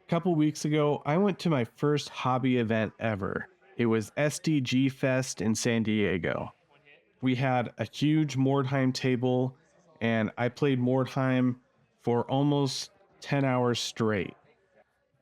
A couple weeks ago, I went to my first hobby event ever. It was SDG Fest in San Diego. We had a huge Mordheim table, and I played Mordheim for almost 10 hours straight.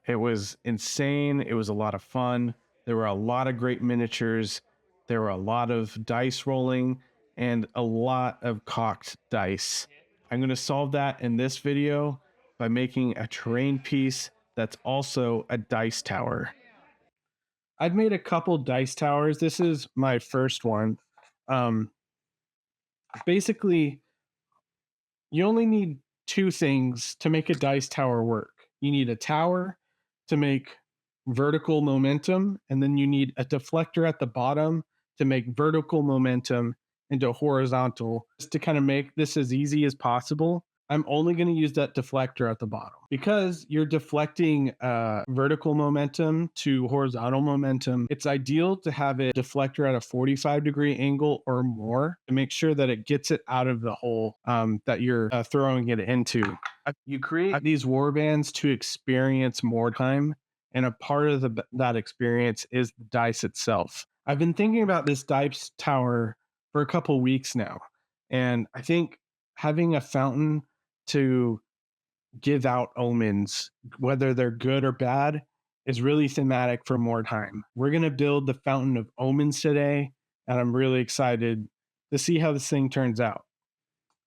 It was insane. It was a lot of fun. There were a lot of great miniatures. There were a lot of dice rolling and a lot of cocked dice. I'm going to solve that in this video by making a terrain piece that's also a dice tower. I've made a couple dice towers. This is my first one. Um, Basically, you only need two things to make a dice tower work. You need a tower to make vertical momentum, and then you need a deflector at the bottom to make vertical momentum into horizontal. Just to kind of make this as easy as possible, I'm only going to use that deflector at the bottom because you're deflecting vertical momentum to horizontal momentum. It's ideal to have a deflector at a 45-degree angle or more to make sure that it gets it out of the hole that you're throwing it into. You create these warbands to experience Mordheim, and a part of that experience is the dice itself. I've been thinking about this dice tower for a couple weeks now, and I think having a fountain to give out omens, whether they're good or bad, is really thematic for Mordheim. We're going to build the Fountain of Omens today, and I'm really excited to see how this thing turns out.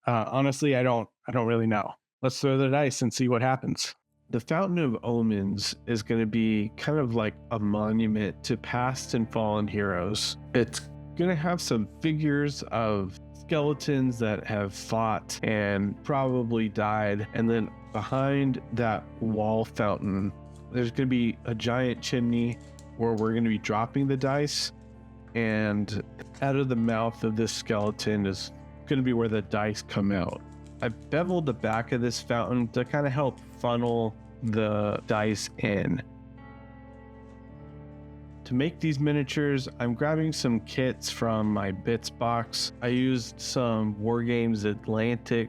Honestly, I don't really know. Let's throw the dice and see what happens. The Fountain of Omens is going to be kind of like a monument to past and fallen heroes. It's going to have some figures of skeletons that have fought and probably died, and then behind that wall fountain there's going to be a giant chimney where we're going to be dropping the dice, and out of the mouth of this skeleton is going to be where the dice come out. I've beveled the back of this fountain to kind of help funnel the dice in. To make these miniatures, I'm grabbing some kits from my bits box. I used some Wargames Atlantic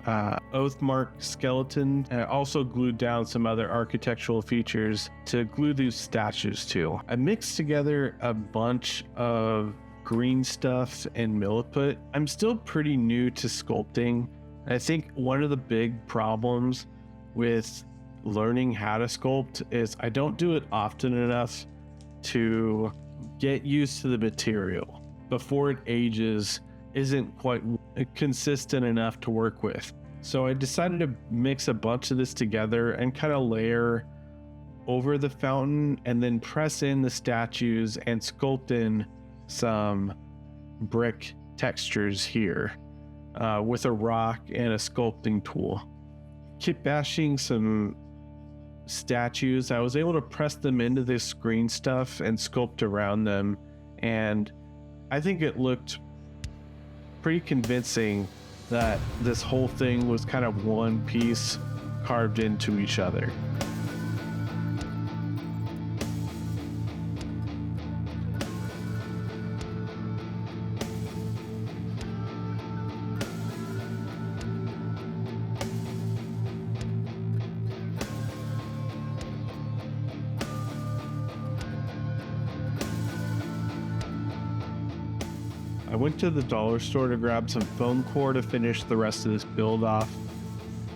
Oathmark skeleton, and I also glued down some other architectural features to glue these statues to. I mixed together a bunch of green stuff and milliput. I'm still pretty new to sculpting. I think one of the big problems with learning how to sculpt is I don't do it often enough to get used to the material before it ages isn't quite consistent enough to work with. So I decided to mix a bunch of this together and kind of layer over the fountain and then press in the statues and sculpt in some brick textures here with a rock and a sculpting tool. Kit bashing some statues, I was able to press them into this green stuff and sculpt around them, and I think it looked pretty convincing that this whole thing was kind of one piece carved into each other. I went to the dollar store to grab some foam core to finish the rest of this build off,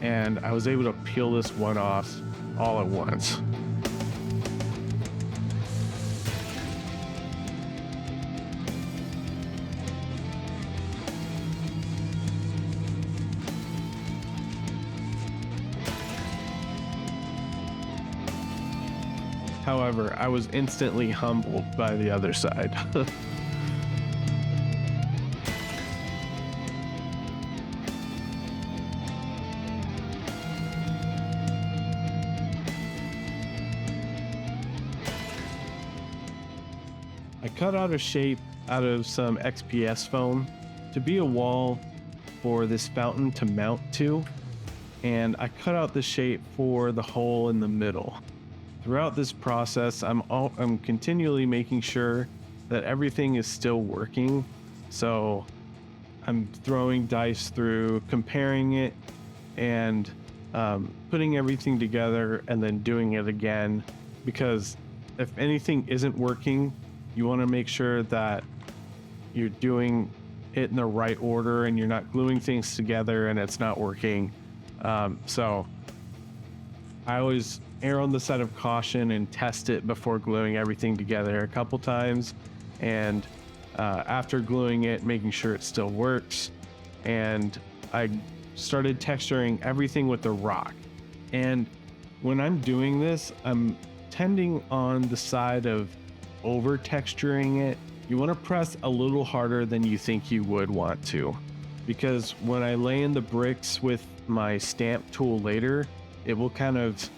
and I was able to peel this one off all at once. However, I was instantly humbled by the other side. I cut out a shape out of some XPS foam to be a wall for this fountain to mount to, and I cut out the shape for the hole in the middle. Throughout this process, I'm continually making sure that everything is still working, so I'm throwing dice through, comparing it, and putting everything together and then doing it again, because if anything isn't working, you want to make sure that you're doing it in the right order and you're not gluing things together and it's not working. So I always err on the side of caution and test it before gluing everything together a couple times, and after gluing it, making sure it still works. And I started texturing everything with the rock. And when I'm doing this, I'm tending on the side of over texturing it. You want to press a little harder than you think you would want to, because when I lay in the bricks with my stamp tool later, it will kind of,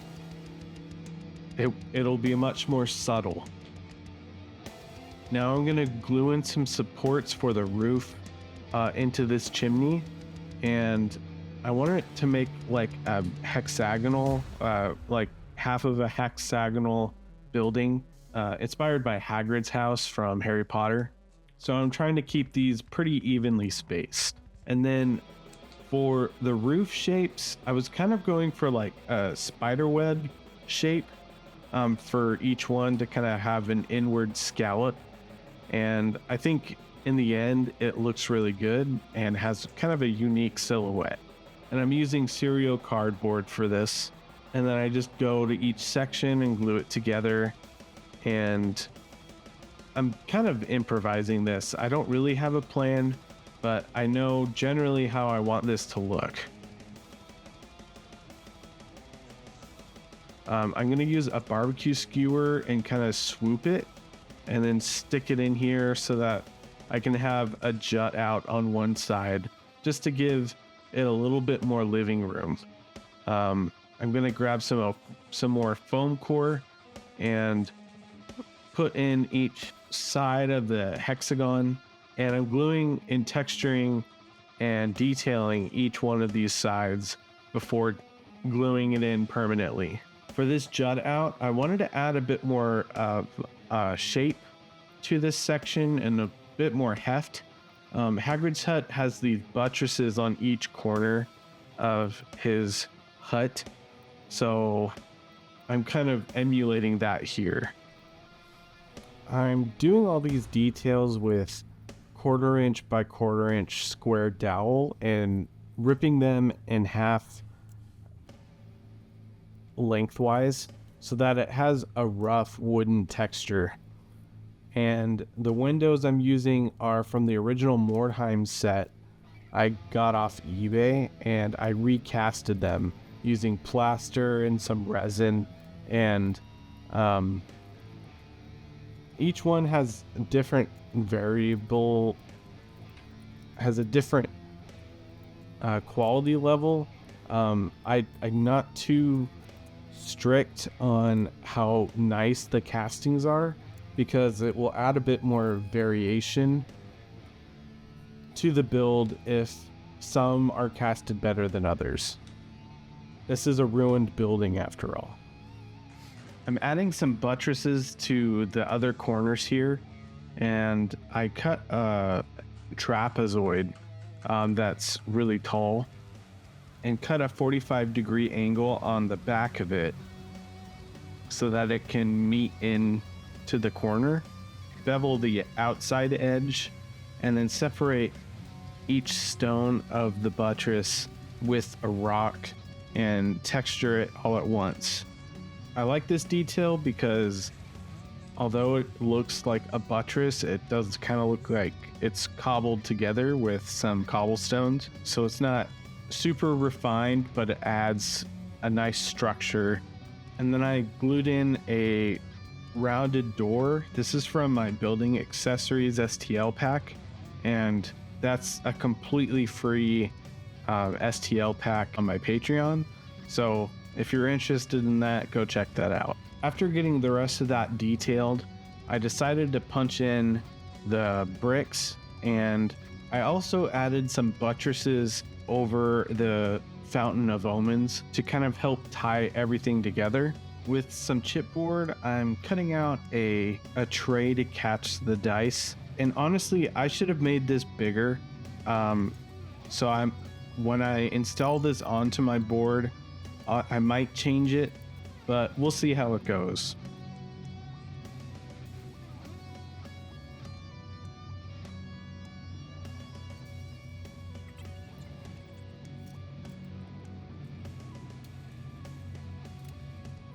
it'll be much more subtle. Now I'm going to glue in some supports for the roof into this chimney, and I want it to make like a hexagonal, like half of a hexagonal building, inspired by Hagrid's house from Harry Potter. So I'm trying to keep these pretty evenly spaced. And then for the roof shapes, I was kind of going for like a spider web shape for each one to kind of have an inward scallop. And I think in the end, it looks really good and has kind of a unique silhouette. And I'm using cereal cardboard for this. And then I just go to each section and glue it together. And I'm kind of improvising this. I don't really have a plan, but I know generally how I want this to look. I'm going to use a barbecue skewer and kind of swoop it and then stick it in here so that I can have a jut out on one side just to give it a little bit more living room. I'm going to grab some more foam core and put in each side of the hexagon, and I'm gluing and texturing and detailing each one of these sides before gluing it in permanently. For this jut out, I wanted to add a bit more shape to this section and a bit more heft. Hagrid's hut has these buttresses on each corner of his hut, so I'm kind of emulating that here. I'm doing all these details with 1/4 inch by 1/4 inch square dowel and ripping them in half lengthwise so that it has a rough wooden texture. And the windows I'm using are from the original Mordheim set I got off eBay, and I recasted them using plaster and some resin, and each one has a different quality level. I'm not too strict on how nice the castings are, because it will add a bit more variation to the build if some are casted better than others. This is a ruined building after all. I'm adding some buttresses to the other corners here, and I cut a trapezoid that's really tall and cut a 45-degree angle on the back of it so that it can meet in to the corner, bevel the outside edge, and then separate each stone of the buttress with a rock and texture it all at once. I like this detail because although it looks like a buttress, it does kind of look like it's cobbled together with some cobblestones. So it's not super refined, but it adds a nice structure. And then I glued in a rounded door. This is from my building accessories STL pack, and that's a completely free STL pack on my Patreon. So if you're interested in that, go check that out. After getting the rest of that detailed, I decided to punch in the bricks, and I also added some buttresses over the Fountain of Omens to kind of help tie everything together. With some chipboard, I'm cutting out a tray to catch the dice. And honestly, I should have made this bigger. When I install this onto my board, I might change it, but we'll see how it goes.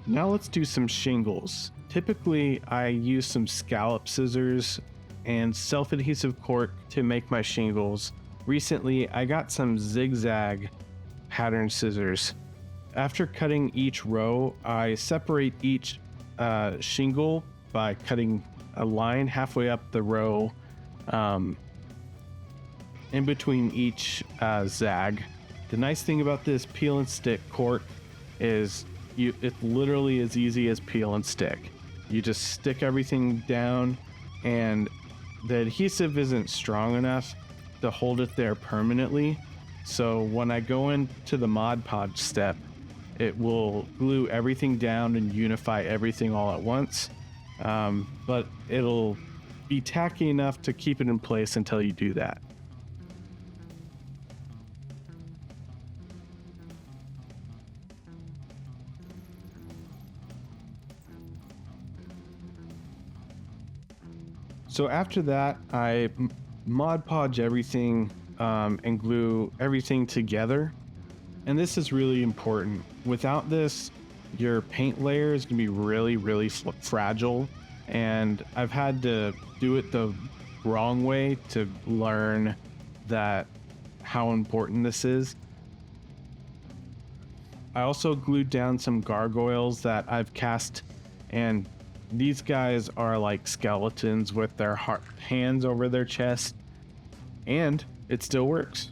Now let's do some shingles. Typically, I use some scallop scissors and self-adhesive cork to make my shingles. Recently, I got some zigzag pattern scissors. After cutting each row, I separate each shingle by cutting a line halfway up the row in between each zag. The nice thing about this peel and stick cork is it's literally as easy as peel and stick. You just stick everything down, and the adhesive isn't strong enough to hold it there permanently. So when I go into the Mod Podge step, it will glue everything down and unify everything all at once. But it'll be tacky enough to keep it in place until you do that. So after that, I Mod Podge everything and glue everything together. And this is really important. Without this, your paint layer is going to be really, really fragile. And I've had to do it the wrong way to learn that how important this is. I also glued down some gargoyles that I've cast, and these guys are like skeletons with their hands over their chest, and it still works.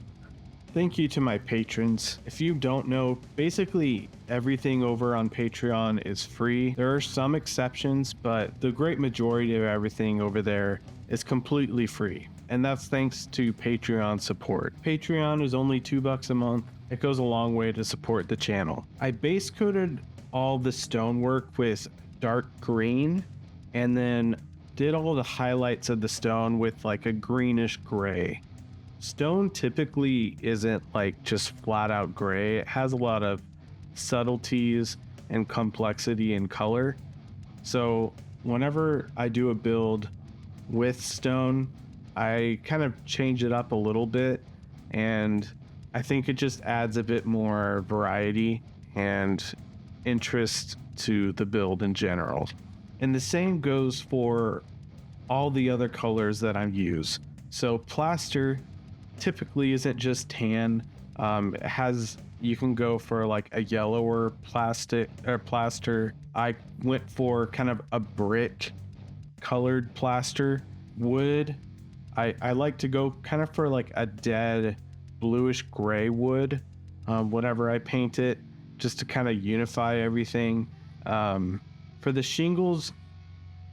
Thank you to my patrons. If you don't know, basically everything over on Patreon is free. There are some exceptions, but the great majority of everything over there is completely free. And that's thanks to Patreon support. Patreon is only $2 a month. It goes a long way to support the channel. I base coated all the stonework with dark green, and then did all the highlights of the stone with like a greenish gray. Stone typically isn't like just flat out gray. It has a lot of subtleties and complexity in color. So whenever I do a build with stone, I kind of change it up a little bit, and I think it just adds a bit more variety and interest to the build in general. And the same goes for all the other colors that I use. So plaster typically isn't just tan. It has, you can go for like a yellower plastic or plaster. I went for kind of a brick colored plaster. Wood, I like to go kind of for like a dead bluish gray wood whenever I paint it, just to kind of unify everything. For the shingles,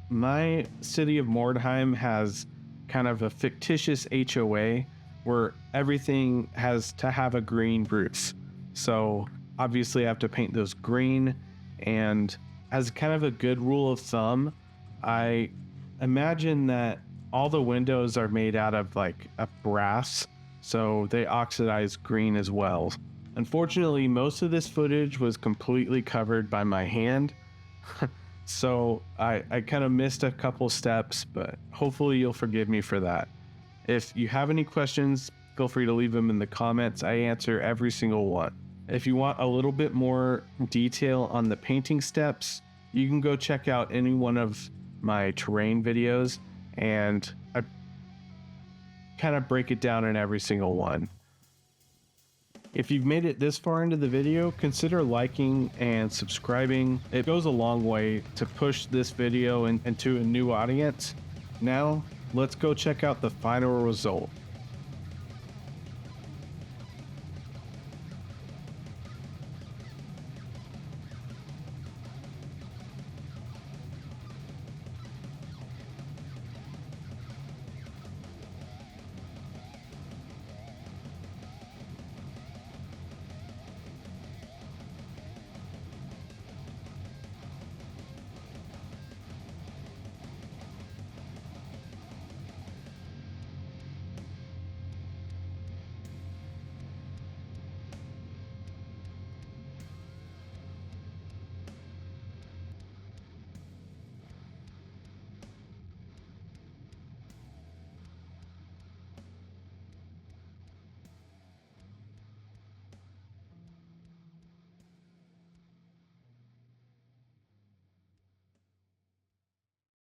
my city of Mordheim has kind of a fictitious HOA where everything has to have a green roof. So obviously I have to paint those green, and as kind of a good rule of thumb, I imagine that all the windows are made out of like a brass, so they oxidize green as well. Unfortunately, most of this footage was completely covered by my hand. So I kind of missed a couple steps, but hopefully you'll forgive me for that. If you have any questions, feel free to leave them in the comments. I answer every single one. If you want a little bit more detail on the painting steps, you can go check out any one of my terrain videos, and I kind of break it down in every single one. If you've made it this far into the video, consider liking and subscribing. It goes a long way to push this video into a new audience. Now, let's go check out the final result.